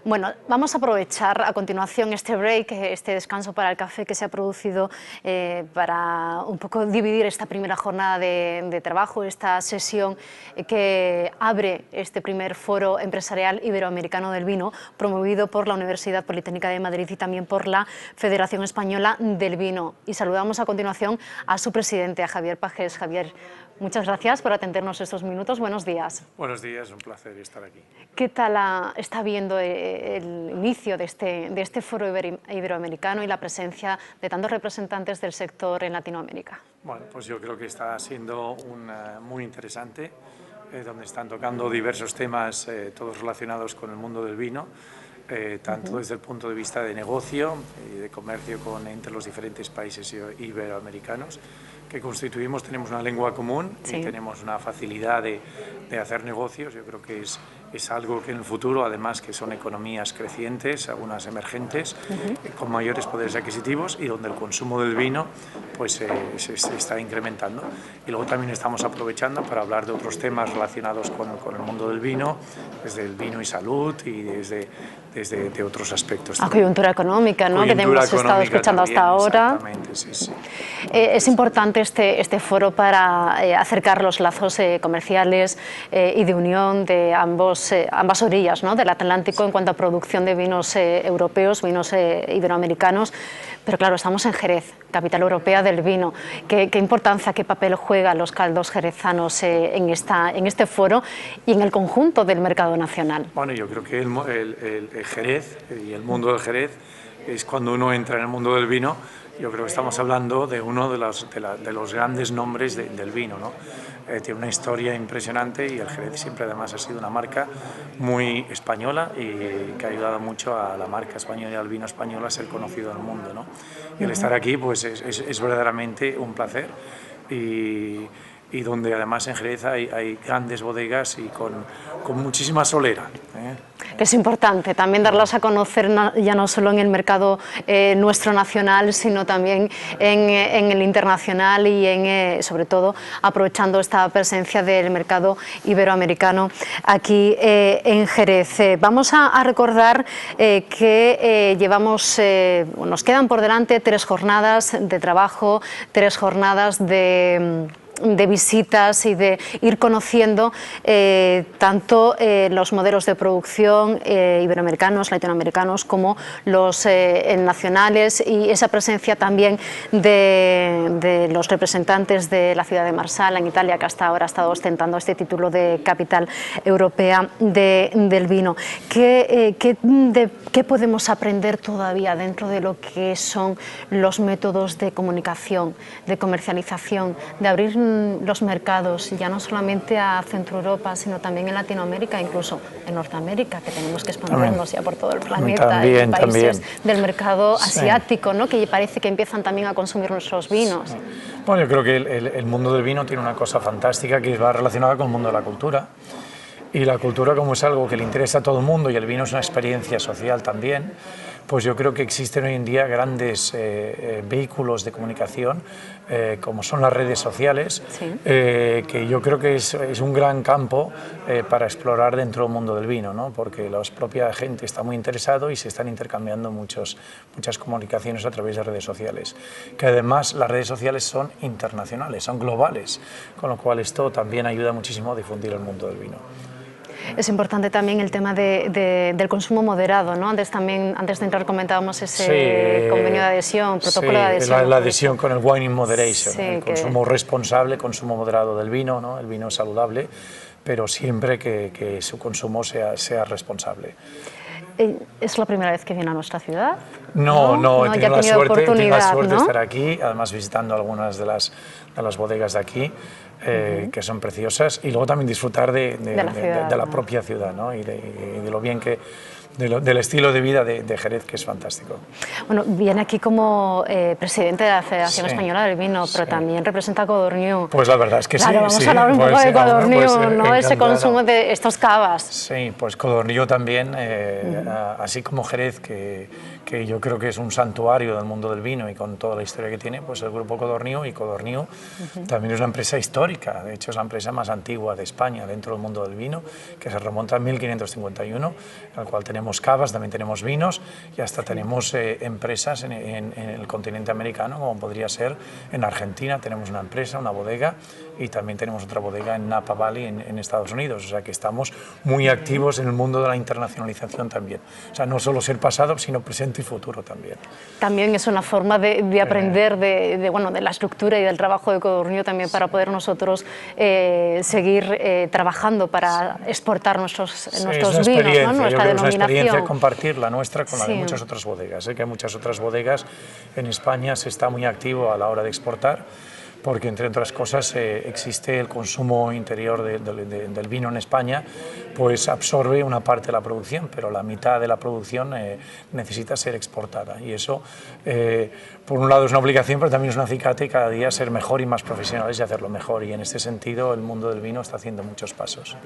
Bueno, vamos a aprovechar a continuación este break, este descanso para el café que se ha producido para un poco dividir esta primera jornada de trabajo, esta sesión que abre este primer foro empresarial iberoamericano del vino, promovido por la Universidad Politécnica de Madrid y también por la Federación Española del Vino. Y saludamos a continuación a su presidente, a Javier Pagés. Javier, muchas gracias por atendernos estos minutos. Buenos días. Buenos días, un placer estar aquí. ¿Qué tal está viendo el inicio de este foro iberoamericano y la presencia de tantos representantes del sector en Latinoamérica? Bueno, pues yo creo que está siendo muy interesante, donde están tocando diversos temas, todos relacionados con el mundo del vino, tanto desde el punto de vista de negocio y de comercio entre los diferentes países iberoamericanos que constituimos. Tenemos una lengua común y tenemos una facilidad de hacer negocios. Yo creo que es algo que en el futuro, además que son economías crecientes, algunas emergentes, con mayores poderes adquisitivos y donde el consumo del vino pues se está incrementando. Y luego también estamos aprovechando para hablar de otros temas relacionados con el mundo del vino, desde el vino y salud y desde otros aspectos. La coyuntura económica, ¿no? Coyuntura que hemos estado escuchando también, hasta ahora. Exactamente, sí. Es importante este foro para acercar los lazos comerciales y de unión de ambas orillas, ¿no? del Atlántico en cuanto a producción de vinos europeos, vinos iberoamericanos. Pero claro, estamos en Jerez, capital europea del vino. ¿Qué importancia, qué papel juegan los caldos jerezanos en este foro y en el conjunto del mercado nacional? Bueno, yo creo que el Jerez y el mundo del Jerez es cuando uno entra en el mundo del vino. Yo creo que estamos hablando de uno de los grandes nombres del vino, ¿no? Tiene una historia impresionante y el Jerez siempre además ha sido una marca muy española y que ha ayudado mucho a la marca española y al vino español a ser conocido en el mundo, ¿no? Y el estar aquí pues es verdaderamente un placer y donde además en Jerez hay grandes bodegas y con muchísima solera. Es importante también darlas a conocer ya no solo en el mercado nuestro nacional, sino también en el internacional y sobre todo aprovechando esta presencia del mercado iberoamericano aquí en Jerez. Vamos a recordar que nos quedan por delante 3 jornadas de trabajo, 3 jornadas de visitas y de ir conociendo tanto los modelos de producción iberoamericanos, latinoamericanos, como los nacionales, y esa presencia también de los representantes de la ciudad de Marsala, en Italia, que hasta ahora ha estado ostentando este título de capital europea del vino. ¿Qué podemos aprender todavía dentro de lo que son los métodos de comunicación, de comercialización, de abrir los mercados, ya no solamente a Centro Europa, sino también en Latinoamérica, incluso en Norteamérica, que tenemos que expandirnos ya por todo el planeta, y países del mercado asiático, ¿no? que parece que empiezan también a consumir nuestros vinos? Bueno, yo creo que el mundo del vino tiene una cosa fantástica que va relacionada con el mundo de la cultura. Y la cultura, como es algo que le interesa a todo el mundo y el vino es una experiencia social también, pues yo creo que existen hoy en día grandes vehículos de comunicación, como son las redes sociales, que yo creo que es un gran campo para explorar dentro del mundo del vino, ¿no? Porque la propia gente está muy interesado y se están intercambiando muchas comunicaciones a través de redes sociales, que además las redes sociales son internacionales, son globales, con lo cual esto también ayuda muchísimo a difundir el mundo del vino. Es importante también el tema del consumo moderado, ¿no? Antes de entrar comentábamos ese convenio de adhesión, protocolo de adhesión. La adhesión con el wine in moderation, el consumo responsable, consumo moderado del vino, ¿no? El vino saludable, pero siempre que su consumo sea responsable. ¿Es la primera vez que viene a nuestra ciudad? No, he tenido la suerte de estar aquí, además visitando algunas de las bodegas de aquí, que son preciosas, y luego también disfrutar de la propia ciudad, ¿no? y de lo bien del estilo de vida de Jerez, que es fantástico. Bueno, viene aquí como presidente de la Federación Española del Vino, pero también representa a Codorniu. Pues la verdad es que claro, vamos a hablar un poco de Codorniu, ¿no? Ese consumo de estos cavas. Sí, pues Codorniu también, así como Jerez, que yo creo que es un santuario del mundo del vino y con toda la historia que tiene, pues el grupo Codorniu también es una empresa histórica. De hecho es la empresa más antigua de España dentro del mundo del vino, que se remonta a 1551, al cual tenemos tenemos cavas, también tenemos vinos y hasta tenemos empresas en el continente americano, como podría ser en Argentina, tenemos una empresa, una bodega, y también tenemos otra bodega en Napa Valley, en Estados Unidos. O sea que estamos muy activos en el mundo de la internacionalización también. O sea, no solo ser pasado, sino presente y futuro también. También es una forma de aprender de la estructura y del trabajo de Codorníu también para poder nosotros seguir trabajando para exportar nuestros vinos, ¿no? Nuestra denominación. Es una experiencia compartir la nuestra con la de muchas otras bodegas. Que hay muchas otras bodegas en España, se está muy activo a la hora de exportar, porque entre otras cosas existe el consumo interior del vino en España, pues absorbe una parte de la producción, pero la mitad de la producción necesita ser exportada, y eso por un lado es una obligación, pero también es un acicate cada día ser mejor y más profesionales y hacerlo mejor, y en este sentido el mundo del vino está haciendo muchos pasos.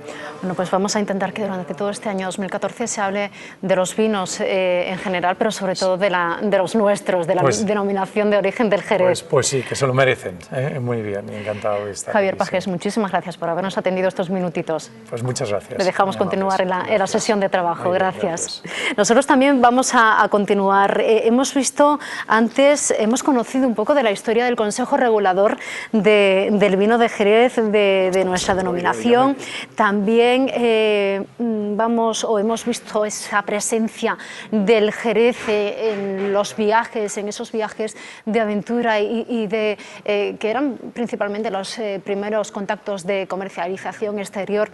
Bueno, pues vamos a intentar que durante todo este año 2014 se hable de los vinos en general, pero sobre todo de los nuestros, de la denominación de origen del Jerez. Pues sí, que se lo merecen. Muy bien, encantado de estar Javier aquí. Pagés, muchísimas gracias por habernos atendido estos minutitos. Pues muchas gracias. Le dejamos continuar en la sesión de trabajo. Muy bien, gracias. Nosotros también vamos a continuar. Hemos visto antes, hemos conocido un poco de la historia del Consejo Regulador del vino de Jerez, de nuestra denominación. También hemos visto esa presencia del Jerez en los viajes, en esos viajes de aventura y que eran principalmente los primeros contactos de comercialización exterior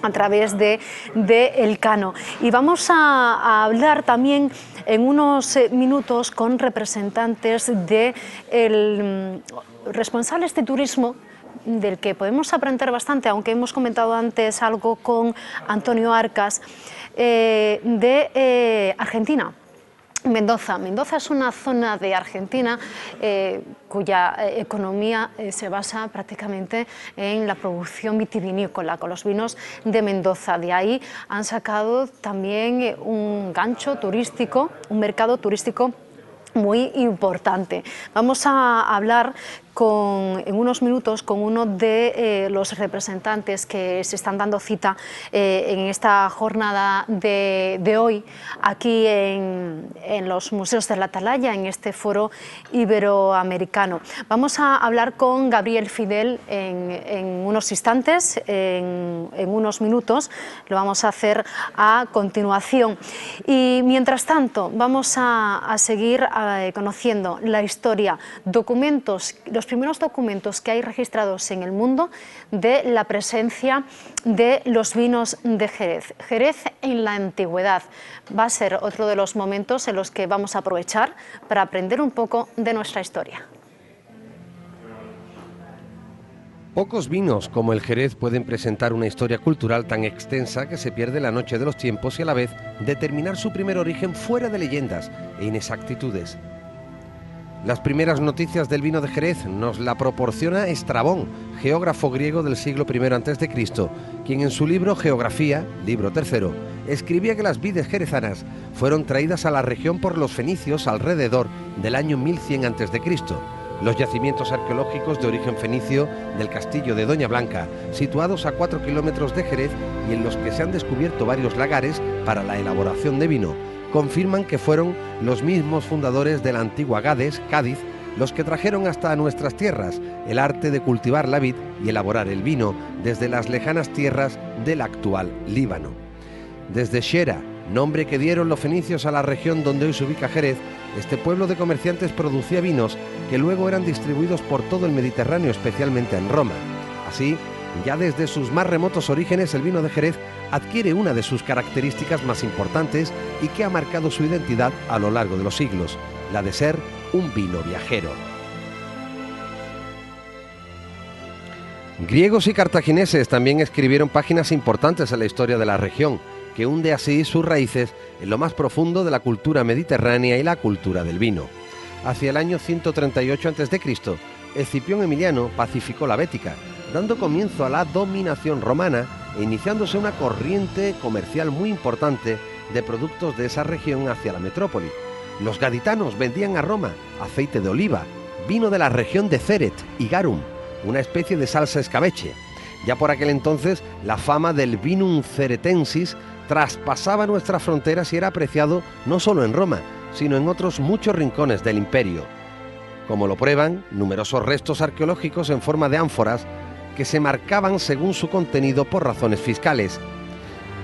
a través de Elcano. Y vamos a hablar también en unos minutos con representantes del responsables de turismo, del que podemos aprender bastante, aunque hemos comentado antes algo con Antonio Arcas, de Argentina. Mendoza es una zona de Argentina cuya economía se basa prácticamente en la producción vitivinícola, con los vinos de Mendoza. De ahí han sacado también un gancho turístico, un mercado turístico muy importante. Vamos a hablar en unos minutos con uno de los representantes que se están dando cita en esta jornada de hoy aquí en los museos de la Atalaya, en este foro iberoamericano. Vamos a hablar con Gabriel Fidel en unos instantes, en unos minutos. Lo vamos a hacer a continuación. Y mientras tanto vamos a seguir conociendo la historia, documentos, los primeros documentos que hay registrados en el mundo de la presencia de los vinos de Jerez. Jerez en la antigüedad va a ser otro de los momentos en los que vamos a aprovechar para aprender un poco de nuestra historia. Pocos vinos como el Jerez pueden presentar una historia cultural tan extensa que se pierde la noche de los tiempos y a la vez determinar su primer origen fuera de leyendas e inexactitudes. Las primeras noticias del vino de Jerez nos la proporciona Estrabón, geógrafo griego del siglo I a.C., quien en su libro Geografía, libro III, escribía que las vides jerezanas fueron traídas a la región por los fenicios alrededor del año 1100 a.C. Los yacimientos arqueológicos de origen fenicio del castillo de Doña Blanca, situados a 4 kilómetros de Jerez y en los que se han descubierto varios lagares para la elaboración de vino, confirman que fueron los mismos fundadores de la antigua Gades, Cádiz, los que trajeron hasta nuestras tierras el arte de cultivar la vid y elaborar el vino desde las lejanas tierras del actual Líbano. Desde Xera, nombre que dieron los fenicios a la región donde hoy se ubica Jerez, este pueblo de comerciantes producía vinos que luego eran distribuidos por todo el Mediterráneo, especialmente en Roma. Así, ya desde sus más remotos orígenes, el vino de Jerez adquiere una de sus características más importantes y que ha marcado su identidad a lo largo de los siglos, la de ser un vino viajero. Griegos y cartagineses también escribieron páginas importantes en la historia de la región, que hunde así sus raíces en lo más profundo de la cultura mediterránea y la cultura del vino. Hacia el año 138 a.C., Escipión Emiliano pacificó la Bética, dando comienzo a la dominación romana e iniciándose una corriente comercial muy importante de productos de esa región hacia la metrópoli. Los gaditanos vendían a Roma aceite de oliva, vino de la región de Ceret y Garum, una especie de salsa escabeche. Ya por aquel entonces, la fama del vinum ceretensis traspasaba nuestras fronteras y era apreciado no solo en Roma, sino en otros muchos rincones del imperio, como lo prueban numerosos restos arqueológicos en forma de ánforas que se marcaban según su contenido por razones fiscales.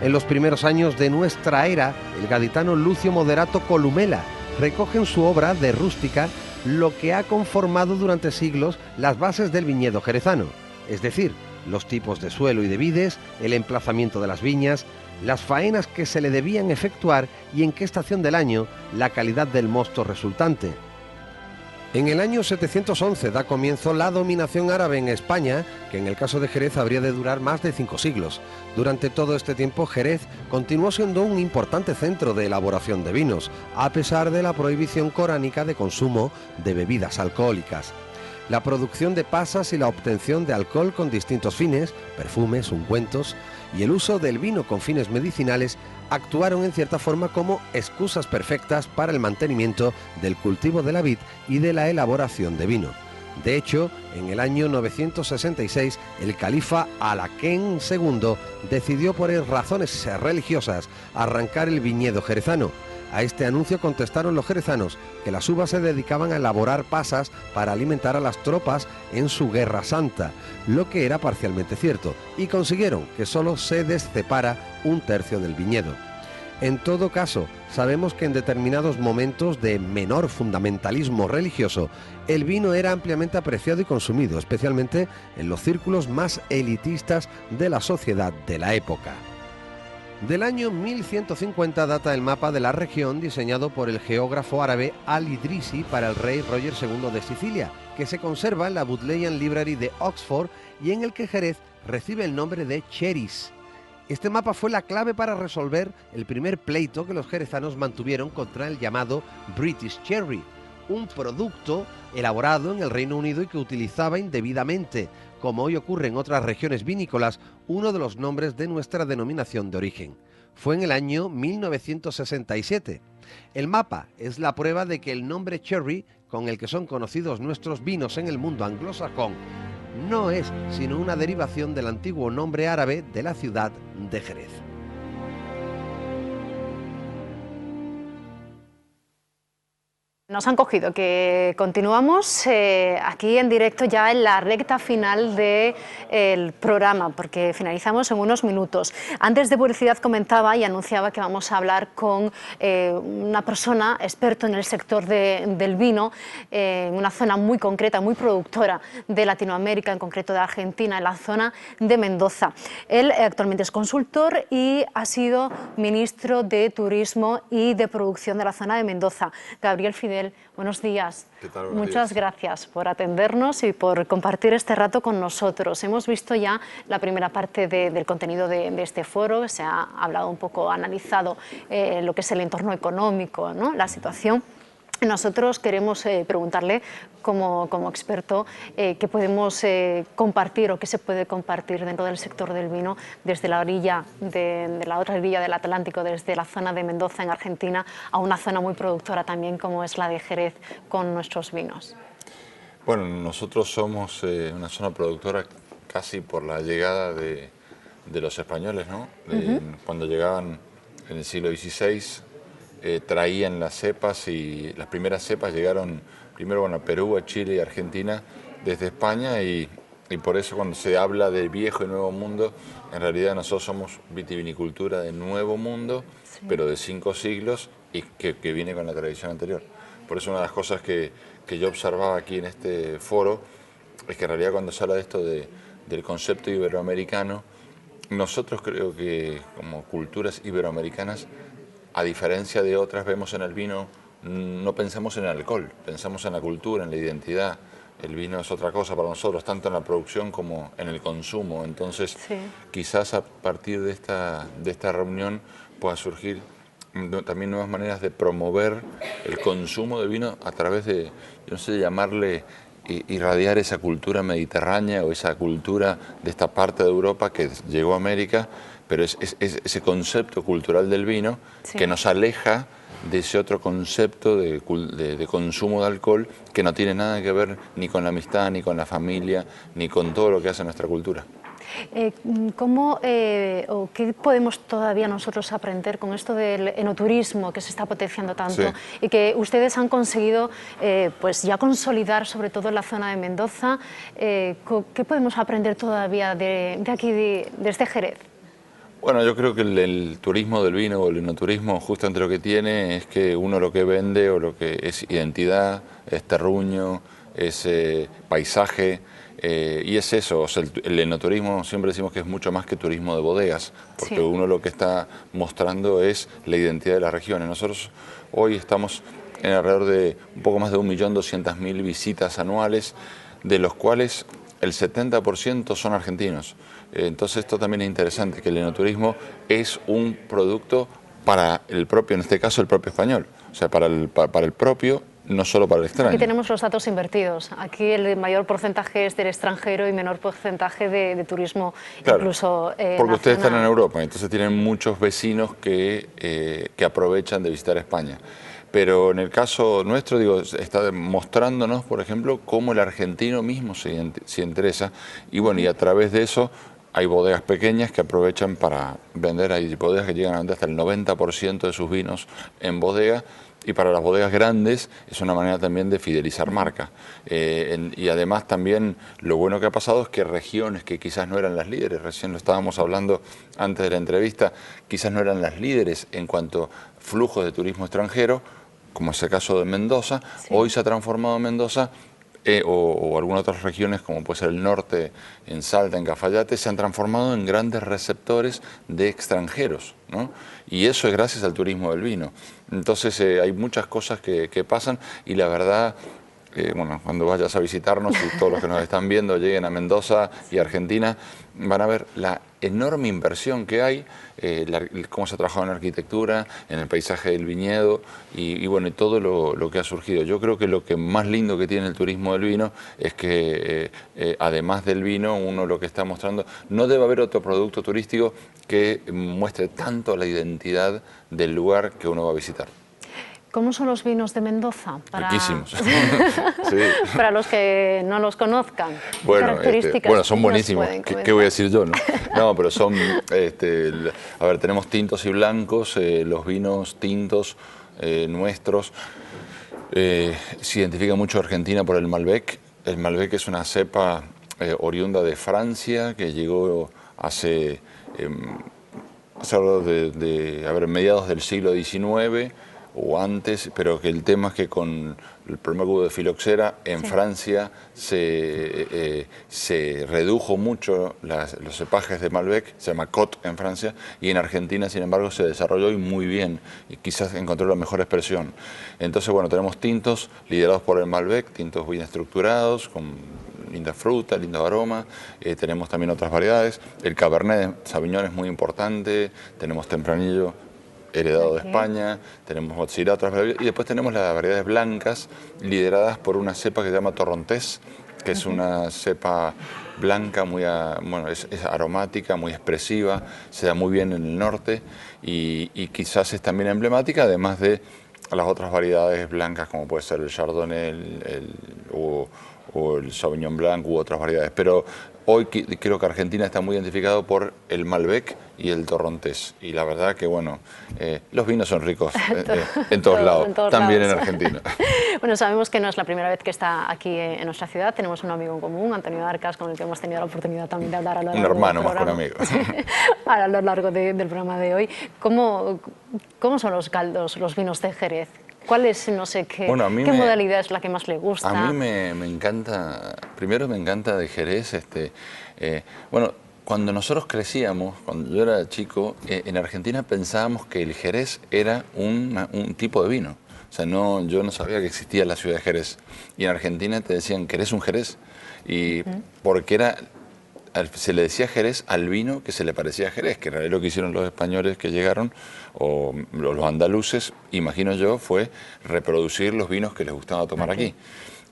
En los primeros años de nuestra era, el gaditano Lucio Moderato Columela recoge en su obra De Rústica lo que ha conformado durante siglos las bases del viñedo jerezano, es decir, los tipos de suelo y de vides, el emplazamiento de las viñas, las faenas que se le debían efectuar y en qué estación del año, la calidad del mosto resultante. En el año 711 da comienzo la dominación árabe en España, que en el caso de Jerez habría de durar más de 5 siglos. Durante todo este tiempo, Jerez continuó siendo un importante centro de elaboración de vinos, a pesar de la prohibición coránica de consumo de bebidas alcohólicas. La producción de pasas y la obtención de alcohol con distintos fines, perfumes, ungüentos, y el uso del vino con fines medicinales actuaron en cierta forma como excusas perfectas para el mantenimiento del cultivo de la vid y de la elaboración de vino. De hecho, en el año 966, el califa Alaquén II decidió por razones religiosas arrancar el viñedo jerezano. A este anuncio contestaron los jerezanos que las uvas se dedicaban a elaborar pasas para alimentar a las tropas en su Guerra Santa, lo que era parcialmente cierto, y consiguieron que solo se descepara un tercio del viñedo. En todo caso, sabemos que en determinados momentos de menor fundamentalismo religioso, el vino era ampliamente apreciado y consumido, especialmente en los círculos más elitistas de la sociedad de la época. Del año 1150 data el mapa de la región diseñado por el geógrafo árabe Al-Idrisi para el rey Roger II de Sicilia, que se conserva en la Bodleian Library de Oxford y en el que Jerez recibe el nombre de Xeris. Este mapa fue la clave para resolver el primer pleito que los jerezanos mantuvieron contra el llamado British Cherry, un producto elaborado en el Reino Unido y que utilizaba indebidamente, como hoy ocurre en otras regiones vinícolas, uno de los nombres de nuestra denominación de origen. Fue en el año 1967. El mapa es la prueba de que el nombre Cherry, con el que son conocidos nuestros vinos en el mundo anglosajón, no es sino una derivación del antiguo nombre árabe de la ciudad de Jerez. Nos han cogido, que continuamos aquí en directo ya en la recta final del programa, porque finalizamos en unos minutos. Antes de publicidad comentaba y anunciaba que vamos a hablar con una persona experto en el sector del vino, en una zona muy concreta, muy productora de Latinoamérica, en concreto de Argentina, en la zona de Mendoza. Él actualmente es consultor y ha sido ministro de Turismo y de Producción de la zona de Mendoza. Gabriel Fidel, buenos días. ¿Qué tal? Muchas gracias por atendernos y por compartir este rato con nosotros. Hemos visto ya la primera parte del contenido de este foro, se ha hablado un poco, analizado lo que es el entorno económico, ¿no? La situación. Nosotros queremos preguntarle, como experto, qué podemos compartir o qué se puede compartir dentro del sector del vino desde la orilla, de la otra orilla del Atlántico, desde la zona de Mendoza en Argentina, a una zona muy productora también como es la de Jerez con nuestros vinos. Bueno, nosotros somos una zona productora casi por la llegada de los españoles, ¿no? Cuando llegaban en el siglo XVI, traían las cepas y las primeras cepas llegaron primero a Perú, a Chile y Argentina desde España y por eso cuando se habla de viejo y nuevo mundo, en realidad nosotros somos vitivinicultura de nuevo mundo, sí, pero de 5 siglos y que viene con la tradición anterior. Por eso una de las cosas que yo observaba aquí en este foro es que en realidad cuando se habla de esto del concepto iberoamericano, nosotros creo que como culturas iberoamericanas, a diferencia de otras, vemos en el vino, no pensamos en el alcohol, pensamos en la cultura, en la identidad. El vino es otra cosa para nosotros, tanto en la producción como en el consumo. Entonces, sí, quizás a partir de esta reunión pueda surgir también nuevas maneras de promover el consumo de vino a través de, yo no sé, llamarle irradiar esa cultura mediterránea o esa cultura de esta parte de Europa que llegó a América, pero es ese concepto cultural del vino, sí, que nos aleja de ese otro concepto de consumo de alcohol que no tiene nada que ver ni con la amistad, ni con la familia, ni con todo lo que hace nuestra cultura. ¿Cómo o qué podemos todavía nosotros aprender con esto del enoturismo que se está potenciando tanto Sí. y que ustedes han conseguido pues ya consolidar, sobre todo en la zona de Mendoza? ¿Qué podemos aprender todavía de aquí, desde Jerez? Bueno, yo creo que el turismo del vino o el enoturismo justamente lo que tiene es que uno lo que vende o lo que es identidad, es terruño, es paisaje, y es eso. O sea, el enoturismo siempre decimos que es mucho más que turismo de bodegas, porque Sí. uno lo que está mostrando es la identidad de las regiones. Nosotros hoy estamos en alrededor de un poco más de 1.200.000 visitas anuales, de los cuales el 70% son argentinos. Entonces esto también es interesante, que el enoturismo es un producto para el propio, en este caso el propio español, o sea, para el propio, no solo para el extraño. Aquí tenemos los datos invertidos. Aquí el mayor porcentaje es del extranjero y menor porcentaje de turismo, Claro, incluso porque ustedes están en nacional. Europa, entonces tienen muchos vecinos que aprovechan de visitar España. Pero en el caso nuestro, digo, está mostrándonos, por ejemplo, cómo el argentino mismo se interesa. Y bueno, y a través de eso hay bodegas pequeñas que aprovechan para vender. Hay bodegas que llegan a vender hasta el 90% de sus vinos en bodega. Y para las bodegas grandes es una manera también de fidelizar marca. Y además también lo bueno que ha pasado es que regiones que quizás no eran las líderes, recién lo estábamos hablando antes de la entrevista, quizás no eran las líderes en cuanto a flujos de turismo extranjero, como es el caso de Mendoza, Sí. hoy se ha transformado en Mendoza, o algunas otras regiones como puede ser el norte, en Salta, en Cafayate, se han transformado en grandes receptores de extranjeros, ¿no? Y eso es gracias al turismo del vino. Entonces hay muchas cosas que pasan y la verdad, bueno, cuando vayas a visitarnos y todos los que nos están viendo lleguen a Mendoza y Argentina, van a ver la enorme inversión que hay, cómo se ha trabajado en la arquitectura, en el paisaje del viñedo y bueno, y todo lo que ha surgido. Yo creo que lo que más lindo que tiene el turismo del vino es que además del vino, uno lo que está mostrando, no debe haber otro producto turístico que muestre tanto la identidad del lugar que uno va a visitar. ¿Cómo son los vinos de Mendoza? Riquísimos. Sí. Para los que no los conozcan. ¿Qué Bueno, características bueno, son nos buenísimos. pueden ¿Qué voy a decir yo? No, pero son, a ver, tenemos tintos y blancos, los vinos tintos nuestros. Se identifica mucho Argentina por el Malbec. El Malbec es una cepa oriunda de Francia que llegó hace mediados del siglo XIX o antes, pero que el tema es que con el problema que hubo de filoxera en Francia se redujo mucho los cepajes de Malbec, se llama Cot en Francia, y en Argentina, sin embargo, se desarrolló y muy bien, y quizás encontró la mejor expresión. Entonces, bueno, tenemos tintos liderados por el Malbec, tintos bien estructurados, con linda fruta, lindo aroma. Tenemos también otras variedades. El Cabernet Sauvignon es muy importante, tenemos Tempranillo heredado de España, tenemos Syrah, otras variedades, y después tenemos las variedades blancas lideradas por una cepa que se llama Torrontés, que es una cepa blanca, bueno, es aromática, muy expresiva, se da muy bien en el norte y quizás es también emblemática, además de las otras variedades blancas como puede ser el Chardonnay o el Sauvignon Blanc u otras variedades. Pero hoy creo que Argentina está muy identificado por el Malbec y el Torrontés. Y la verdad que, bueno, los vinos son ricos en todos lados, en todos también lados. en Argentina. Bueno, sabemos que no es la primera vez que está aquí en nuestra ciudad. Tenemos un amigo en común, Antonio Arcas, con el que hemos tenido la oportunidad también de hablar a lo largo Un hermano del más que un programa. amigo. A lo largo del programa de hoy. ¿Cómo son los caldos, los vinos de Jerez? ¿Cuál es, no sé, qué modalidad es la que más le gusta? A mí me encanta, primero me encanta de Jerez, bueno, cuando nosotros crecíamos, cuando yo era chico, en Argentina pensábamos que el Jerez era un tipo de vino. O sea, yo no sabía que existía la ciudad de Jerez. Y en Argentina te decían, ¿querés un Jerez? Y porque se le decía Jerez al vino que se le parecía a Jerez, que en realidad lo que hicieron los españoles que llegaron, o los andaluces, imagino yo, fue reproducir los vinos que les gustaba tomar aquí.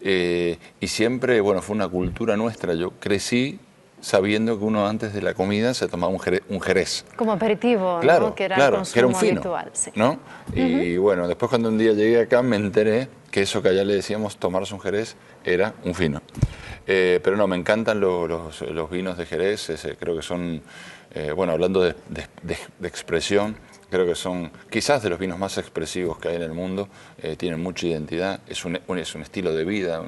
Y siempre, bueno, fue una cultura nuestra. Yo crecí sabiendo que uno antes de la comida se tomaba un jerez. Como aperitivo, claro, ¿no? Que era claro, el consumo que era un fino, habitual. Sí. ¿no? Y bueno, después cuando un día llegué acá me enteré que eso que allá le decíamos tomarse un jerez era un fino. Pero no, me encantan los vinos de Jerez, creo que son, bueno, hablando de expresión, creo que son quizás de los vinos más expresivos que hay en el mundo, tienen mucha identidad, es un estilo de vida,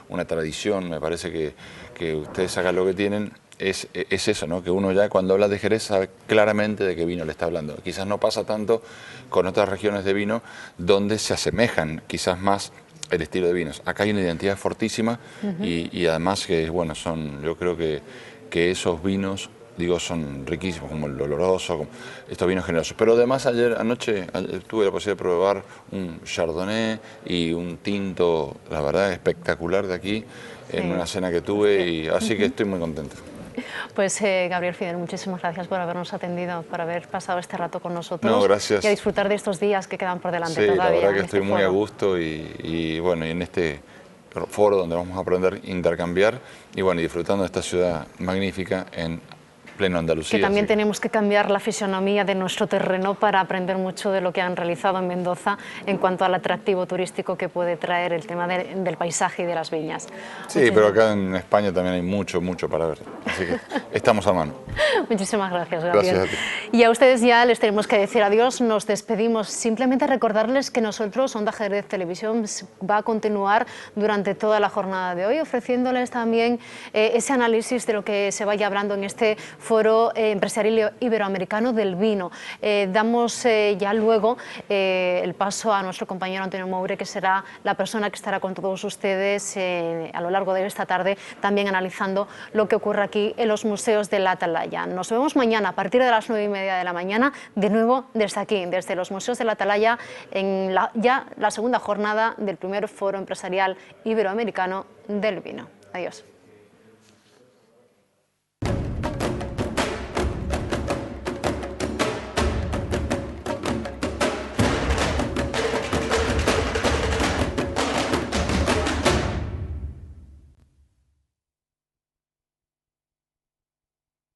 una tradición, me parece que ustedes acá lo que tienen es eso, ¿no? Que uno ya cuando habla de Jerez sabe claramente de qué vino le está hablando. Quizás no pasa tanto con otras regiones de vino donde se asemejan quizás más el estilo de vinos. Acá hay una identidad fortísima y además que, bueno, yo creo que esos vinos, digo, son riquísimos, como el Oloroso, como estos vinos generosos. Pero además anoche tuve la posibilidad de probar un Chardonnay y un tinto, la verdad, espectacular de aquí, en una cena que tuve, y así que estoy muy contento. Pues Gabriel Fidel, muchísimas gracias por habernos atendido, por haber pasado este rato con nosotros. No, gracias. Y a disfrutar de estos días que quedan por delante sí, todavía. La verdad que en estoy este muy foro. a gusto y bueno, y en este foro donde vamos a aprender a intercambiar y bueno, y disfrutando de esta ciudad magnífica en pleno Andalucía. Que también tenemos que cambiar la fisonomía de nuestro terreno para aprender mucho de lo que han realizado en Mendoza en cuanto al atractivo turístico que puede traer el tema del paisaje y de las viñas. Sí, pero acá en España también hay mucho para ver, así que estamos a mano. Muchísimas gracias, Gabriel. Gracias a ti. Y a ustedes ya les tenemos que decir adiós, nos despedimos. Simplemente recordarles que nosotros, Onda Jerez Televisión, va a continuar durante toda la jornada de hoy, ofreciéndoles también ese análisis de lo que se vaya hablando en este Foro Empresarial Iberoamericano del Vino. Damos ya luego el paso a nuestro compañero Antonio Moure, que será la persona que estará con todos ustedes a lo largo de esta tarde, también analizando lo que ocurre aquí en los museos de la Atalaya. Nos vemos mañana a partir de las 9:30 de la mañana, de nuevo desde aquí, desde los museos de la Atalaya, en ya la segunda jornada del primer Foro Empresarial Iberoamericano del Vino. Adiós.